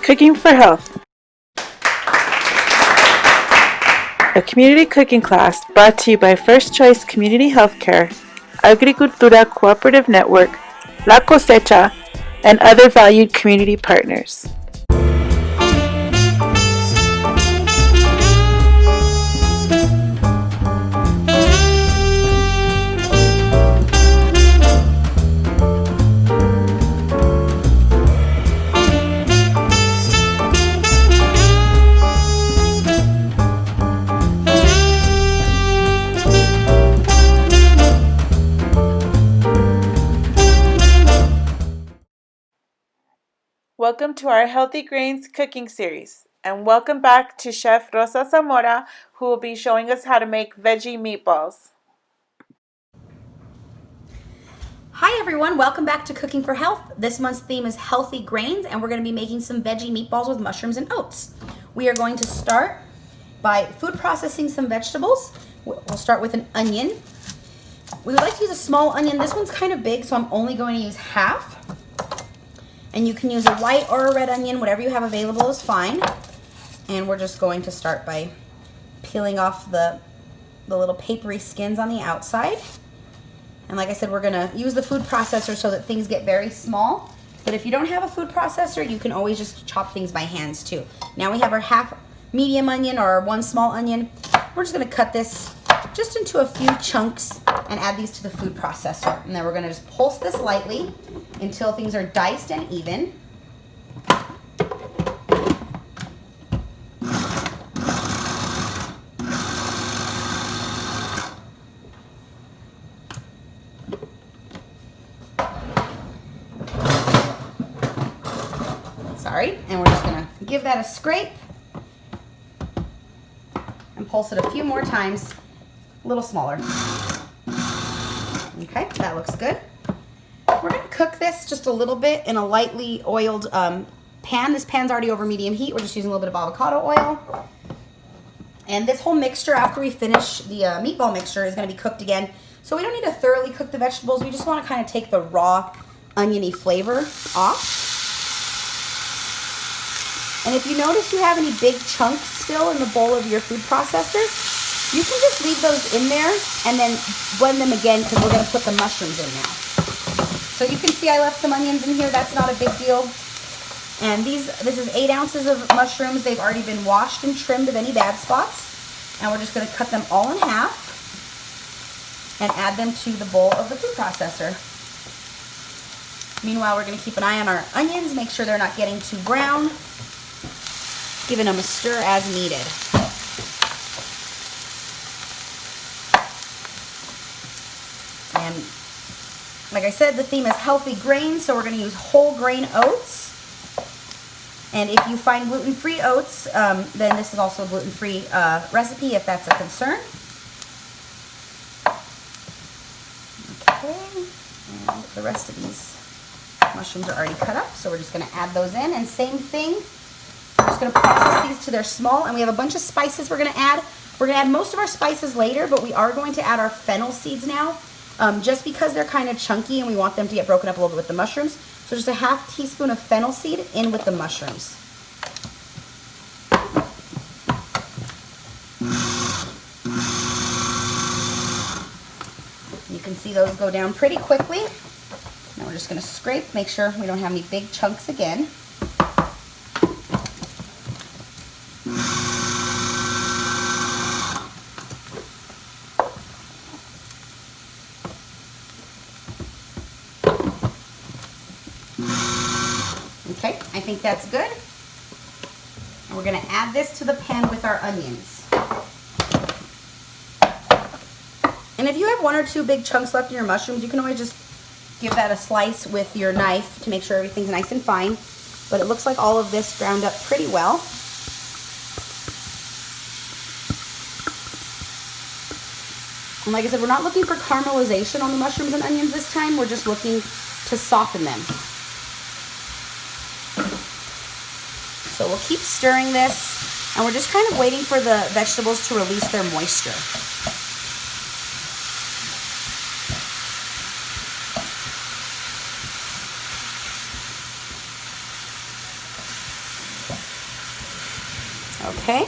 Cooking for Health, a community cooking class brought to you by First Choice Community Healthcare, Agricultura Cooperative Network, La Cosecha, and other valued community partners. Welcome to our Healthy Grains cooking series, and welcome back to Chef Rosa Zamora, who will be showing us how to make veggie meatballs. Hi everyone, welcome back to Cooking for Health. This month's theme is healthy grains, and we're going to be making some veggie meatballs with mushrooms and oats. We are going to start by food processing some vegetables. We'll start with an onion. We would like to use a small onion. This one's kind of big, so I'm only going to use half. And you can use a white or a red onion, whatever you have available is fine. And we're just going to start by peeling off the little papery skins on the outside. And like I said, we're gonna use the food processor so that things get very small. But if you don't have a food processor, you can always just chop things by hands too. Now we have our half medium onion or one small onion. We're just gonna cut this just into a few chunks and add these to the food processor. And then we're gonna just pulse this lightly until things are diced and even. Sorry, and we're just gonna give that a scrape and pulse it a few more times, a little smaller. Okay, that looks good. We're gonna cook this just a little bit in a lightly oiled pan. This pan's already over medium heat. We're just using a little bit of avocado oil. And this whole mixture, after we finish the meatball mixture, is gonna be cooked again. So we don't need to thoroughly cook the vegetables. We just wanna kind of take the raw oniony flavor off. And if you notice you have any big chunks still in the bowl of your food processor, you can just leave those in there and then blend them again because we're gonna put the mushrooms in now. So you can see I left some onions in here. That's not a big deal. And this is 8 ounces of mushrooms. They've already been washed and trimmed of any bad spots. And we're just gonna cut them all in half and add them to the bowl of the food processor. Meanwhile, we're gonna keep an eye on our onions, make sure they're not getting too brown, giving them a stir as needed. And like I said, the theme is healthy grains, so we're going to use whole grain oats. And if you find gluten-free oats, then this is also a gluten-free recipe if that's a concern. Okay, and the rest of these mushrooms are already cut up, so we're just going to add those in. And same thing, we're just going to process these to their small, and we have a bunch of spices we're going to add. We're going to add most of our spices later, but we are going to add our fennel seeds now. Just because they're kind of chunky and we want them to get broken up a little bit with the mushrooms. So just a half teaspoon of fennel seed in with the mushrooms. You can see those go down pretty quickly. Now we're just going to scrape, make sure we don't have any big chunks again. Okay, I think that's good. And we're going to add this to the pan with our onions. And if you have 1 or 2 big chunks left in your mushrooms, you can always just give that a slice with your knife to make sure everything's nice and fine. But it looks like all of this ground up pretty well. And like I said, we're not looking for caramelization on the mushrooms and onions this time. We're just looking to soften them. So we'll keep stirring this, and we're just kind of waiting for the vegetables to release their moisture. Okay.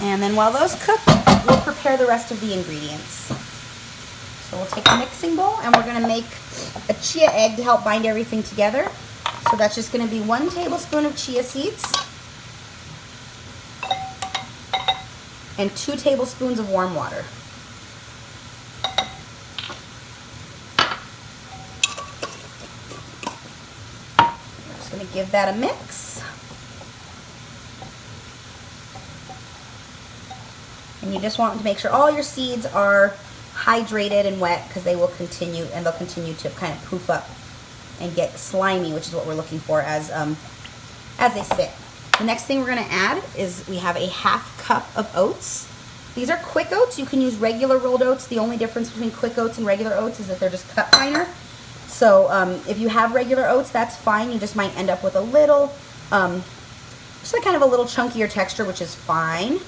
And then while those cook, we'll prepare the rest of the ingredients. So we'll take a mixing bowl and we're going to make a chia egg to help bind everything together. So that's just going to be 1 tablespoon of chia seeds and 2 tablespoons of warm water. I'm just going to give that a mix. And you just want to make sure all your seeds are hydrated and wet because they'll continue to kind of poof up and get slimy, which is what we're looking for as they sit. The next thing we're going to add is we have a 1/2 cup of oats. These are quick oats. You can use regular rolled oats. The only difference between quick oats and regular oats is that they're just cut finer. So if you have regular oats, that's fine. You just might end up with a little, just like kind of a little chunkier texture, which is fine.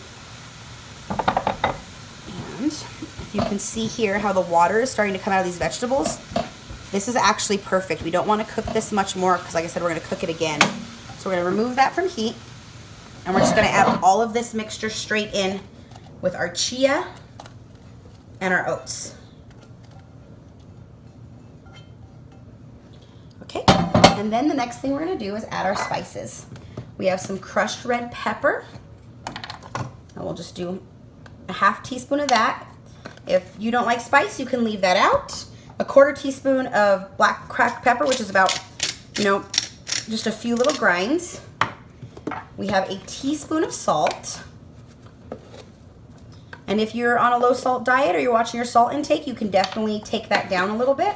And if you can see here how the water is starting to come out of these vegetables, this is actually perfect. We don't want to cook this much more because, like I said, we're going to cook it again. So we're going to remove that from heat, and we're just going to add all of this mixture straight in with our chia and our oats. Okay, and then the next thing we're going to do is add our spices. We have some crushed red pepper, and we'll just do a 1/2 teaspoon of that. If you don't like spice, you can leave that out. A 1/4 teaspoon of black cracked pepper, which is about, just a few little grinds. We have a teaspoon of salt. And if you're on a low salt diet or you're watching your salt intake, you can definitely take that down a little bit.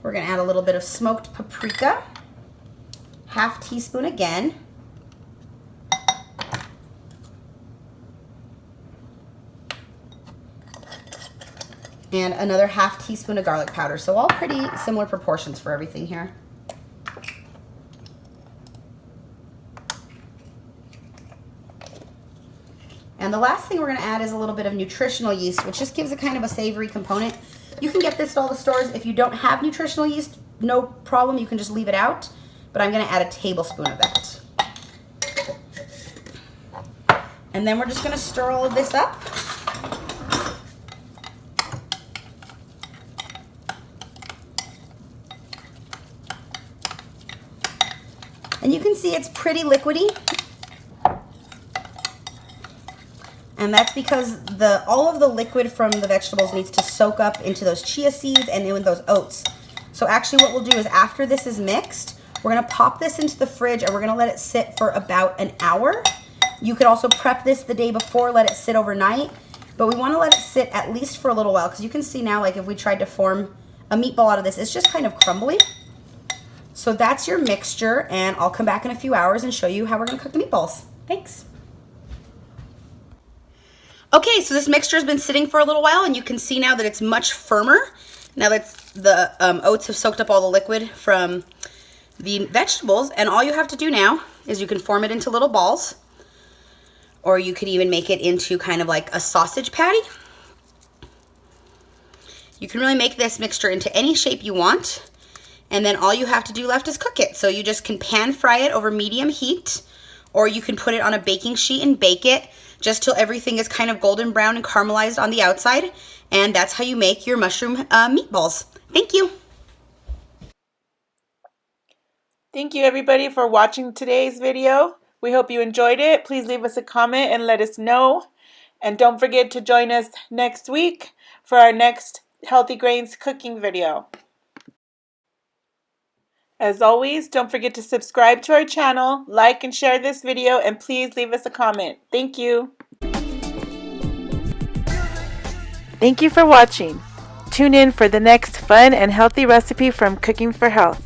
We're going to add a little bit of smoked paprika. 1/2 teaspoon again. And another 1/2 teaspoon of garlic powder. So all pretty similar proportions for everything here. And the last thing we're going to add is a little bit of nutritional yeast, which just gives it kind of a savory component. You can get this at all the stores. If you don't have nutritional yeast, no problem. You can just leave it out. But I'm going to add a tablespoon of that. And then we're just going to stir all of this up. And you can see it's pretty liquidy. And that's because all of the liquid from the vegetables needs to soak up into those chia seeds and in those oats. So actually what we'll do is after this is mixed, we're going to pop this into the fridge and we're going to let it sit for about an hour. You could also prep this the day before, let it sit overnight. But we want to let it sit at least for a little while because you can see now, like if we tried to form a meatball out of this, it's just kind of crumbly. So that's your mixture, and I'll come back in a few hours and show you how we're going to cook the meatballs. Thanks. Okay, so this mixture has been sitting for a little while, and you can see now that it's much firmer. Now that the oats have soaked up all the liquid from the vegetables, and all you have to do now is you can form it into little balls, or you could even make it into kind of like a sausage patty. You can really make this mixture into any shape you want. And then all you have to do left is cook it. So you just can pan fry it over medium heat, or you can put it on a baking sheet and bake it just till everything is kind of golden brown and caramelized on the outside. And that's how you make your mushroom meatballs. Thank you. Thank you everybody for watching today's video. We hope you enjoyed it. Please leave us a comment and let us know. And don't forget to join us next week for our next Healthy Grains cooking video. As always, don't forget to subscribe to our channel, like and share this video, and please leave us a comment. Thank you. Thank you for watching. Tune in for the next fun and healthy recipe from Cooking for Health.